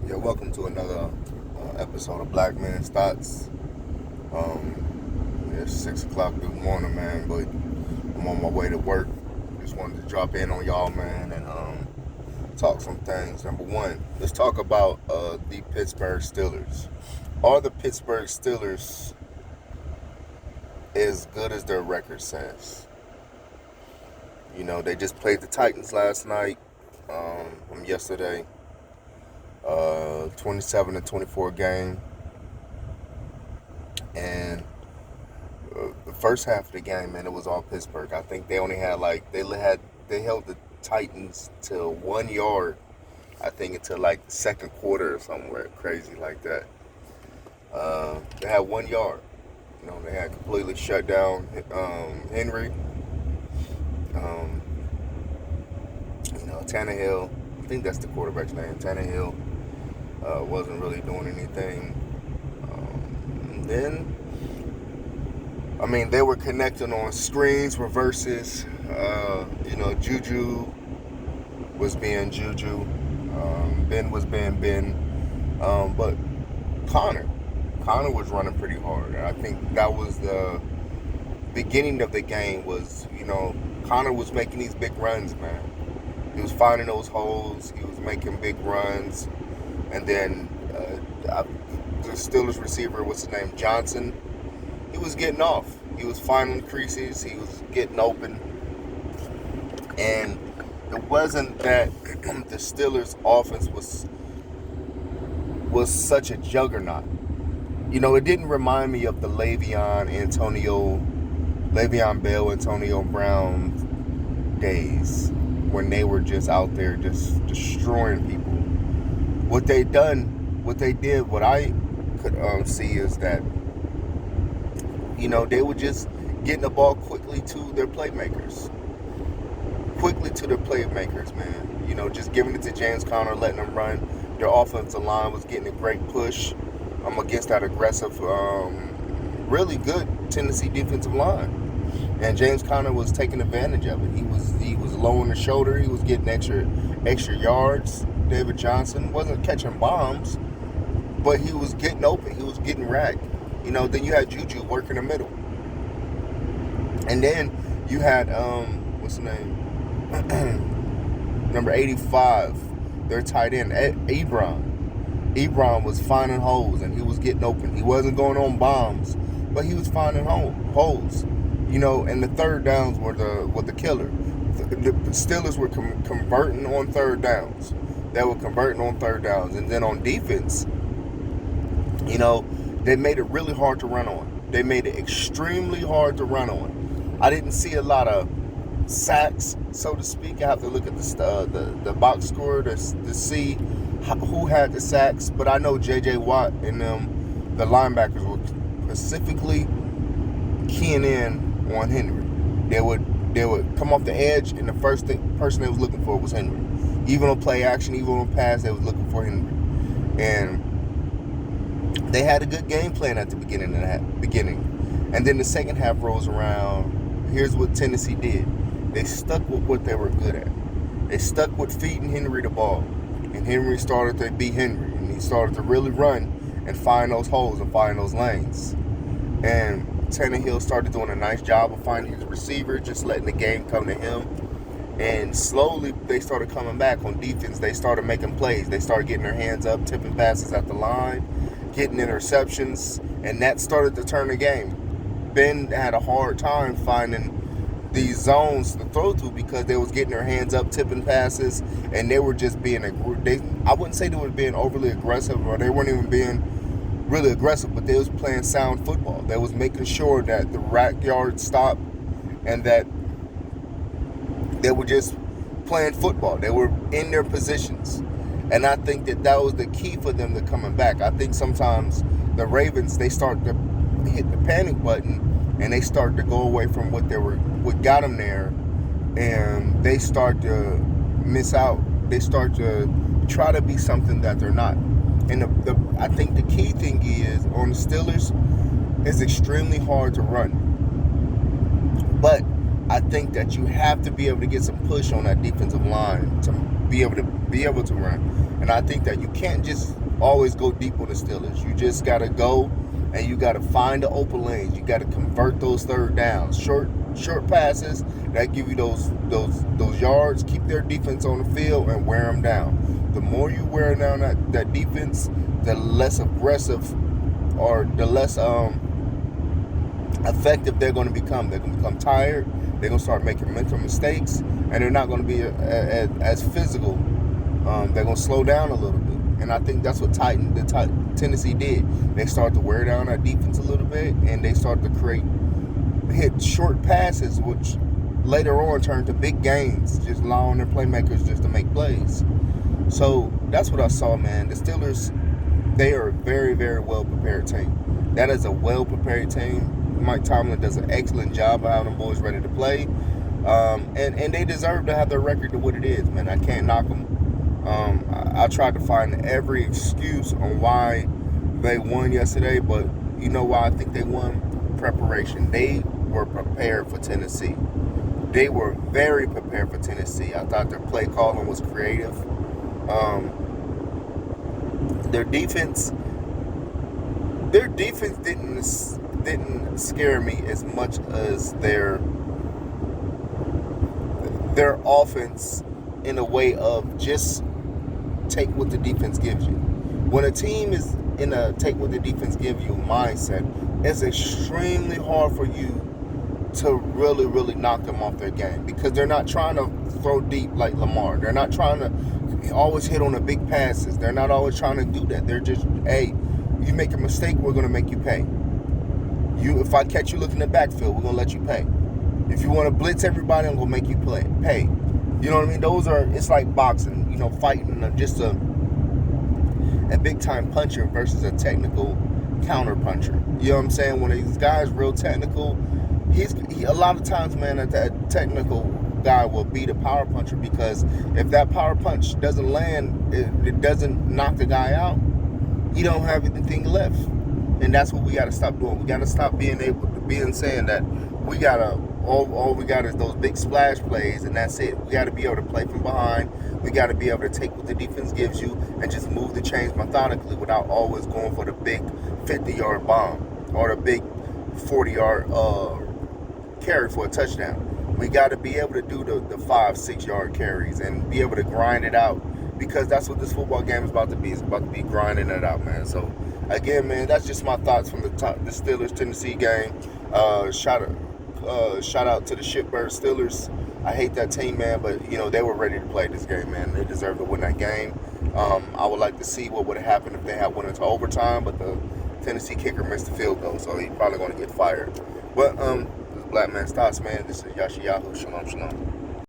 Yeah, welcome to another episode of Black Man's Thoughts. It's 6 o'clock this morning, man, but I'm on my way to work. Just wanted to drop in on y'all, man, and talk some things. Number one, let's talk about the Pittsburgh Steelers. Are the Pittsburgh Steelers as good as their record says? You know, they just played the Titans last night, from yesterday. 27-24 game, and the first half of the game, man, it was all Pittsburgh. I think they only had they held the Titans to 1 yard. I think until like the second quarter or somewhere crazy like that. They had 1 yard. You know, they had completely shut down Henry. Tannehill. I think that's the quarterback's name. Tannehill wasn't really doing anything. Then, they were connecting on screens, reverses. Juju was being Juju. Ben was being Ben. But Connor was running pretty hard. And I think that was the beginning of the game was, Connor was making these big runs, man. He was finding those holes. He was making big runs. And then the Steelers receiver, what's his name, Johnson, he was getting off. He was finding creases. He was getting open. And it wasn't that the Steelers' offense was such a juggernaut. It didn't remind me of the Le'Veon Bell, Antonio Brown days when they were just out there just destroying people. What I could see is that, they were just getting the ball quickly to their playmakers. Man. Just giving it to James Conner, letting them run. Their offensive line was getting a great push against that aggressive, really good Tennessee defensive line. And James Conner was taking advantage of it. He was low on the shoulder. He was getting extra yards. David Johnson wasn't catching bombs, but he was getting open. He was getting racked. Then you had Juju working the middle. And then you had, what's his name? Number 85, their tight end, Ebron. Ebron was finding holes, and he was getting open. He wasn't going on bombs, but he was finding holes. And the third downs were the killer. The Steelers were converting on third downs. They were converting on third downs. And then on defense, they made it really hard to run on. They made it extremely hard to run on. I didn't see a lot of sacks, so to speak. I have to look at the box score to see who had the sacks. But I know J.J. Watt and the linebackers were specifically keying in on Henry. They would come off the edge, and the first person they was looking for was Henry. Even on play action, even on pass, they was looking for Henry. And they had a good game plan at the beginning. And then the second half rolls around. Here's what Tennessee did. They stuck with what they were good at. They stuck with feeding Henry the ball. And Henry started to be Henry. And he started to really run and find those holes and find those lanes. And Tannehill started doing a nice job of finding his receiver, just letting the game come to him. And slowly, they started coming back on defense. They started making plays. They started getting their hands up, tipping passes at the line, getting interceptions, and that started to turn the game. Ben had a hard time finding these zones to throw to because they was getting their hands up, tipping passes, and they were just being I wouldn't say they were being overly aggressive, or they weren't even being really aggressive, but they was playing sound football. They was making sure that the rack yard stopped and that they were just playing football. They were in their positions. And I think that was the key for them to coming back. I think sometimes the Ravens, they start to hit the panic button and they start to go away from what got them there, and they start to miss out. They start to try to be something that they're not. And I think the key thing is on the Steelers, it's extremely hard to run. But I think that you have to be able to get some push on that defensive line to be able to run. And I think that you can't just always go deep on the Steelers. You just got to go and you got to find the open lanes. You got to convert those third downs, short passes that give you those yards. Keep their defense on the field and wear them down. The more you wear down that defense, the less aggressive or the less effective they're going to become. They're going to become tired. They're going to start making mental mistakes, and they're not going to be as physical. They're going to slow down a little bit. And I think that's what Tennessee did. They started to wear down our defense a little bit, and they started to hit short passes, which later on turned to big gains, just allowing their playmakers just to make plays. So that's what I saw, man. The Steelers, they are a very, very well-prepared team. That is a well-prepared team. Mike Tomlin does an excellent job of having them boys ready to play. And they deserve to have their record to what it is, man. I can't knock them. I tried to find every excuse on why they won yesterday, but you know why I think they won? Preparation. They were prepared for Tennessee. They were very prepared for Tennessee. I thought their play calling was creative. Their defense didn't scare me as much as their offense, in a way of just take what the defense gives you. When a team is in a take what the defense gives you mindset, it's extremely hard for you to really, really knock them off their game, because they're not trying to throw deep like Lamar. They're not trying to always hit on the big passes. They're not always trying to do that. They're just, hey, you make a mistake, we're going to make you pay. If I catch you looking in the backfield, we're going to let you pay. If you want to blitz everybody, I'm going to make you pay. You know what I mean? It's like boxing, fighting just a big-time puncher versus a technical counter puncher. You know what I'm saying? When these guys real technical, a lot of times, man, that technical guy will beat a power puncher, because if that power punch doesn't land, it doesn't knock the guy out, he don't have anything left. And that's what we got to stop doing. We got to stop saying that we got to, all we got is those big splash plays, and that's it. We got to be able to play from behind. We got to be able to take what the defense gives you and just move the chains methodically without always going for the big 50-yard bomb or the big 40-yard carry for a touchdown. We got to be able to do the 5-6 yard carries and be able to grind it out, because that's what this football game is about to be. It's about to be grinding it out, man. So again, man, that's just my thoughts from the Steelers Tennessee game. Shout out to the shitbird Steelers. I hate that team, man, but they were ready to play this game, man. They deserve to win that game. I would like to see what would have happened if they had went into overtime, but the Tennessee kicker missed the field goal, so he's probably going to get fired. But this is Black Man's Thoughts, man. This is Yasha Yahoo. Shalom, shalom.